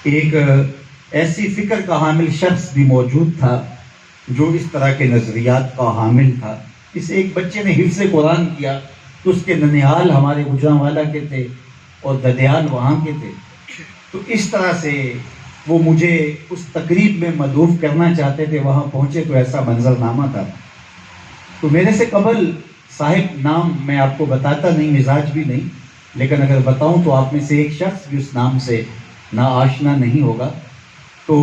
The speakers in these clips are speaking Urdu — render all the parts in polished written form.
ایک ایسی فکر کا حامل شخص بھی موجود تھا جو اس طرح کے نظریات کا حامل تھا. اس ایک بچے نے حفظ قرآن کیا تو اس کے ننیال ہمارے گجرانوالا کے تھے اور ددیال وہاں کے تھے. تو اس طرح سے وہ مجھے اس تقریب میں مدعو کرنا چاہتے تھے. وہاں پہنچے تو ایسا منظرنامہ تھا. تو میرے سے قبل صاحب نام میں آپ کو بتاتا نہیں، مزاج بھی نہیں، لیکن اگر بتاؤں تو آپ میں سے ایک شخص بھی اس نام سے نا آشنا نہیں ہوگا. تو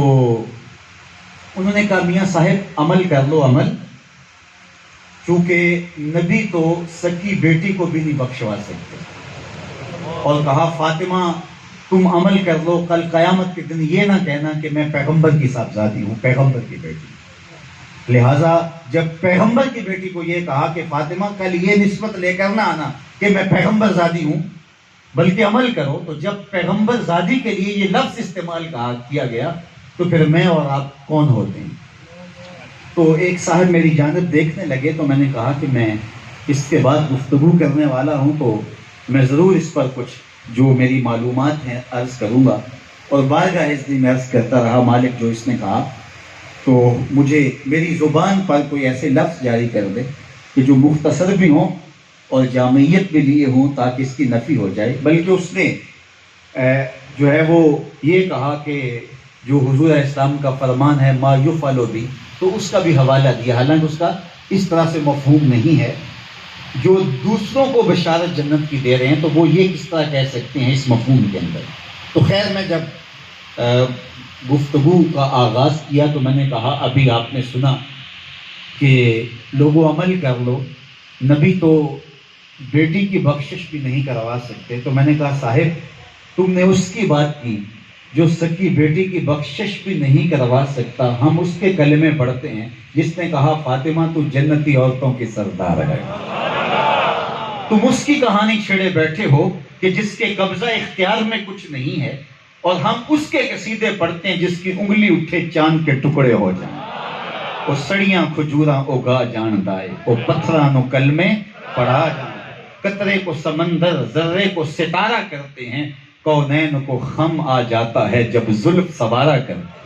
انہوں نے کہا میاں صاحب عمل کر لو عمل، چونکہ نبی تو سکی بیٹی کو بھی نہیں بخشوا سکتے. اور کہا فاطمہ تم عمل کر لو، کل قیامت کے دن یہ نہ کہنا کہ میں پیغمبر کی صاحبزادی ہوں، پیغمبر کی بیٹی. لہٰذا جب پیغمبر کی بیٹی کو یہ کہا کہ فاطمہ کل یہ نسبت لے کر نہ آنا کہ میں پیغمبر زادی ہوں بلکہ عمل کرو، تو جب پیغمبر زادی کے لیے یہ لفظ استعمال کیا گیا تو پھر میں اور آپ کون ہوتے ہیں؟ تو ایک صاحب میری جانب دیکھنے لگے تو میں نے کہا کہ میں اس کے بعد گفتگو کرنے والا ہوں تو میں ضرور اس پر کچھ جو میری معلومات ہیں عرض کروں گا. اور بارگاہ عزت میں عرض کرتا رہا مالک جو اس نے کہا تو مجھے میری زبان پر کوئی ایسے لفظ جاری کر دے کہ جو مختصر بھی ہوں اور جامعیت بھی لیے ہوں تاکہ اس کی نفی ہو جائے. بلکہ اس نے جو ہے وہ یہ کہا کہ جو حضور اسلام کا فرمان ہے ما یفعل بھی، تو اس کا بھی حوالہ دیا، حالانکہ اس کا اس طرح سے مفہوم نہیں ہے. جو دوسروں کو بشارت جنت کی دے رہے ہیں تو وہ یہ کس طرح کہہ سکتے ہیں اس مفہوم کے اندر. تو خیر میں جب گفتگو کا آغاز کیا تو میں نے کہا ابھی آپ نے سنا کہ لوگوں عمل کر لو، نبی تو بیٹی کی بخشش بھی نہیں کروا سکتے. تو میں نے کہا صاحب تم نے اس کی بات کی جو سکی بیٹی کی بخشش بھی نہیں کروا سکتا. ہم اس کے کلمے پڑھتے ہیں جس نے کہا فاطمہ تو جنتی عورتوں کی سردار ہے. تم اس کی کہانی چھیڑے بیٹھے ہو کہ جس کے قبضہ اختیار میں کچھ نہیں ہے، اور ہم اس کے قصیدے پڑھتے ہیں جس کی انگلی اٹھے چاند کے ٹکڑے ہو جائیں. وہ سڑیاں کھجوراں اگا جان دائے، وہ پتھرانو کلمے پڑھا جان. قطرے کو سمندر ذرے کو ستارہ کرتے ہیں، کونین کو خم آ جاتا ہے جب زلف سوارا کرتے.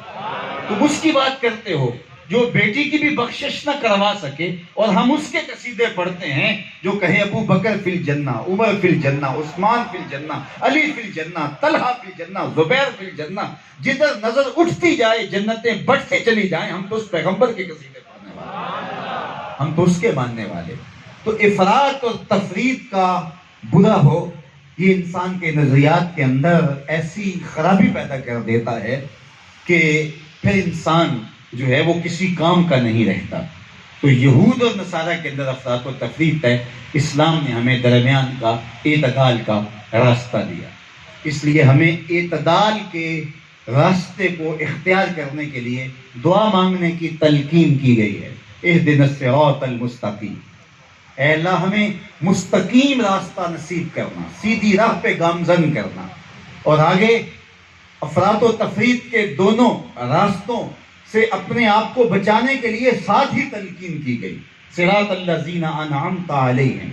تم اس کی بات کرتے ہو جو بیٹی کی بھی بخشش نہ کروا سکے، اور ہم اس کے قصیدے پڑھتے ہیں جو کہے ابو بکر فی الجنہ، عمر فی الجنہ، عثمان فی الجنہ، علی فی الجنہ، طلحہ فی الجنہ، زبیر فی الجنہ. جدھر نظر اٹھتی جائے جنتیں بڑھتی چلی جائیں. ہم تو اس پیغمبر کے قصیدے پڑھنے والے، ہم تو اس کے ماننے والے. تو افراط اور تفرید کا برا ہو یہ انسان کے نظریات کے اندر ایسی خرابی پیدا کر دیتا ہے کہ پھر انسان جو ہے وہ کسی کام کا نہیں رہتا. تو یہود اور نصارہ کے اندر افراط و تفریط ہے. اسلام نے ہمیں درمیان کا اعتدال کا راستہ دیا. اس لیے ہمیں اعتدال کے راستے کو اختیار کرنے کے لیے دعا مانگنے کی تلقین کی گئی ہے. اہدنا الصراط المستقیم، اے اللہ ہمیں مستقیم راستہ نصیب کرنا، سیدھی راہ پہ گامزن کرنا. اور آگے افراط و تفریط کے دونوں راستوں سے اپنے آپ کو بچانے کے لیے ساتھ ہی تلقین کی گئی. صراط الذین انعمت علیہم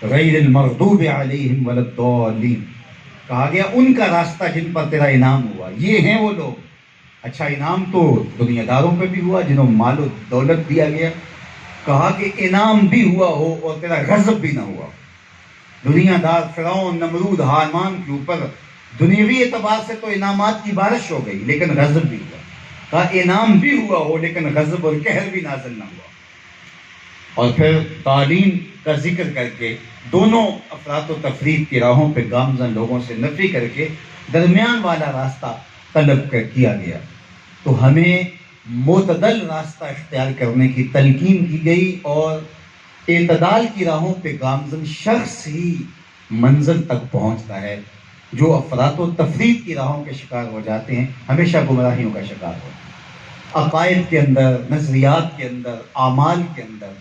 غیر المغضوب علیہم ولا الضالین. کہا گیا ان کا راستہ جن پر تیرا انعام ہوا. یہ ہیں وہ لوگ. اچھا انعام تو دنیا داروں پہ بھی ہوا جنہوں مال و دولت دیا گیا. کہا کہ انعام بھی ہوا ہو اور تیرا غضب بھی نہ ہوا. دنیا دار فرعون، نمرود، حامان کے اوپر دنیاوی اعتبار سے تو انعامات کی بارش ہو گئی لیکن غضب بھی ہوا. کہا انعام بھی ہوا ہو لیکن غضب اور قہر بھی نازل نہ ہوا. اور پھر تعلیم کا ذکر کر کے دونوں افراط و تفریط کی راہوں پہ گامزن لوگوں سے نفی کر کے درمیان والا راستہ طلب کیا گیا. تو ہمیں معتدل راستہ اختیار کرنے کی تلقین کی گئی، اور اعتدال کی راہوں پہ گامزن شخص ہی منزل تک پہنچتا ہے. جو افراط و تفریط کی راہوں کے شکار ہو جاتے ہیں ہمیشہ گمراہیوں کا شکار ہوتے ہیں. عقائد کے اندر، نظریات کے اندر، اعمال کے اندر،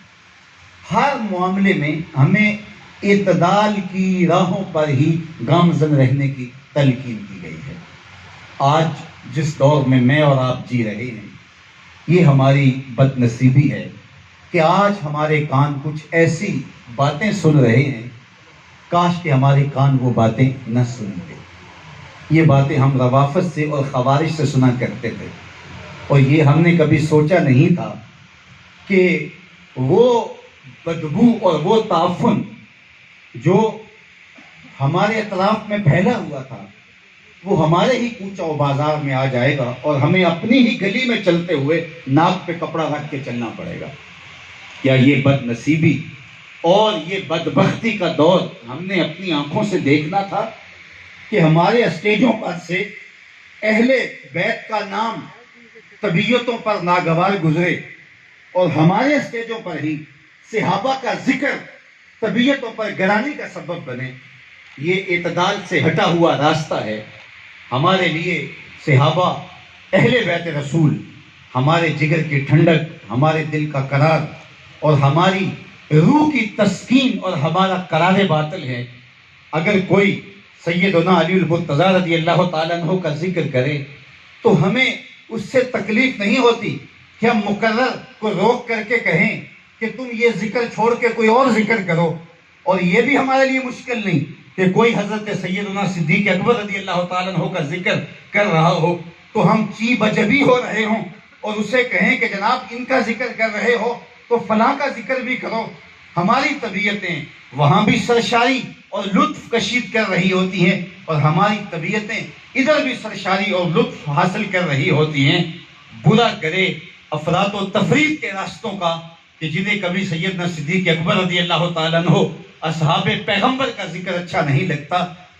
ہر معاملے میں ہمیں اعتدال کی راہوں پر ہی گامزن رہنے کی تلقین کی گئی ہے. آج جس دور میں میں اور آپ جی رہے ہیں یہ ہماری بد نصیبی ہے کہ آج ہمارے کان کچھ ایسی باتیں سن رہے ہیں، کاش کہ ہمارے کان وہ باتیں نہ سنتے. یہ باتیں ہم روافض سے اور خوارج سے سنا کرتے تھے، اور یہ ہم نے کبھی سوچا نہیں تھا کہ وہ بدبو اور وہ تعفن جو ہمارے اطراف میں پھیلا ہوا تھا وہ ہمارے ہی کوچہ و بازار میں آ جائے گا، اور ہمیں اپنی ہی گلی میں چلتے ہوئے ناک پہ کپڑا رکھ کے چلنا پڑے گا۔ کیا یہ بد نصیبی اور یہ بدبختی کا دور ہم نے اپنی آنکھوں سے دیکھنا تھا کہ ہمارے اسٹیجوں پر سے اہل بیت کا نام طبیعتوں پر ناگوار گزرے، اور ہمارے اسٹیجوں پر ہی صحابہ کا ذکر طبیعتوں پر گرانی کا سبب بنے؟ یہ اعتدال سے ہٹا ہوا راستہ ہے۔ ہمارے لیے صحابہ اہل بیت رسول ہمارے جگر کی ٹھنڈک، ہمارے دل کا قرار اور ہماری روح کی تسکین اور ہمارا قرار باطل ہے۔ اگر کوئی سیدنا علی المرتضیٰ رضی اللہ تعالیٰ عنہ کا ذکر کرے تو ہمیں اس سے تکلیف نہیں ہوتی کہ ہم مقرر کو روک کر کے کہیں کہ تم یہ ذکر چھوڑ کے کوئی اور ذکر کرو، اور یہ بھی ہمارے لیے مشکل نہیں کہ کوئی حضرت سیدنا صدیق اکبر رضی اللہ تعالیٰ عنہ کا ذکر کر رہا ہو تو ہم چی بجبی ہو رہے ہوں اور اسے کہیں کہ جناب ان کا ذکر کر رہے ہو تو فلاں کا ذکر بھی کرو۔ ہماری طبیعتیں وہاں بھی سرشاری اور لطف کشید کر رہی ہوتی ہیں، اور ہماری طبیعتیں ادھر بھی سرشاری اور لطف حاصل کر رہی ہوتی ہیں۔ برا کرے افراط و تفریط کے راستوں کا کہ جنہیں کبھی سیدنا صدیق اکبر رضی اللہ تعالیٰ عنہ اصحاب پیغمبر کا ذکر اچھا نہیں لگتا،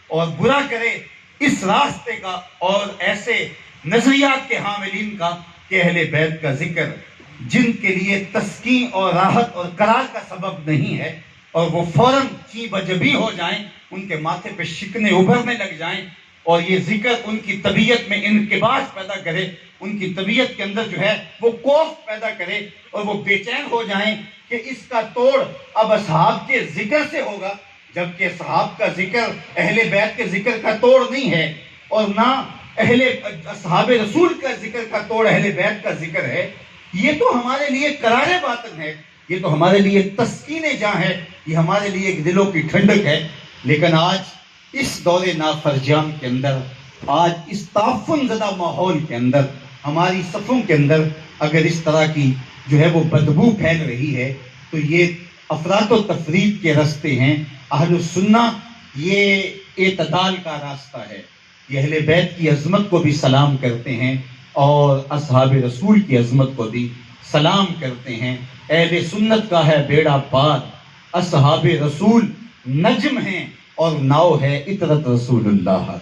اور برا کرے اس راستے کا اور ایسے نظریات کے حاملین کا کہ اہل بیت کا ذکر جن کے لیے تسکین اور راحت اور قرار کا سبب نہیں ہے، اور وہ فوراً چی بجبی ہو جائیں، ان کے ماتھے پہ شکنے ابھرنے لگ جائیں، اور یہ ذکر ان کی طبیعت میں انقباض پیدا کرے، ان کی طبیعت کے اندر جو ہے وہ کوف پیدا کرے، اور وہ بے چین ہو جائیں کہ اس کا توڑ اب اصحاب کے ذکر سے ہوگا، جبکہ اصحاب کا ذکر اہل بیت کے ذکر کا توڑ نہیں ہے، اور نہ اصحاب رسول کا ذکر کا توڑ اہل بیت کا ذکر ہے۔ یہ تو ہمارے لیے قرار باطن ہے، یہ تو ہمارے لیے تسکین جاں ہے، یہ ہمارے لیے ایک دلوں کی ٹھنڈک ہے۔ لیکن آج اس دور نافرجام کے اندر، آج اس تعفن زدہ ماحول کے اندر، ہماری صفوں کے اندر اگر اس طرح کی جو ہے وہ بدبو پھیل رہی ہے تو یہ افراط و تفریط کے راستے ہیں۔ اہل السنہ یہ اعتدال کا راستہ ہے، یہ اہل بیت کی عظمت کو بھی سلام کرتے ہیں اور اصحاب رسول کی عظمت کو بھی سلام کرتے ہیں۔ اہل سنت کا ہے بیڑا پار، اصحاب رسول نجم ہیں اور ناؤ ہے اطرت رسول اللہ۔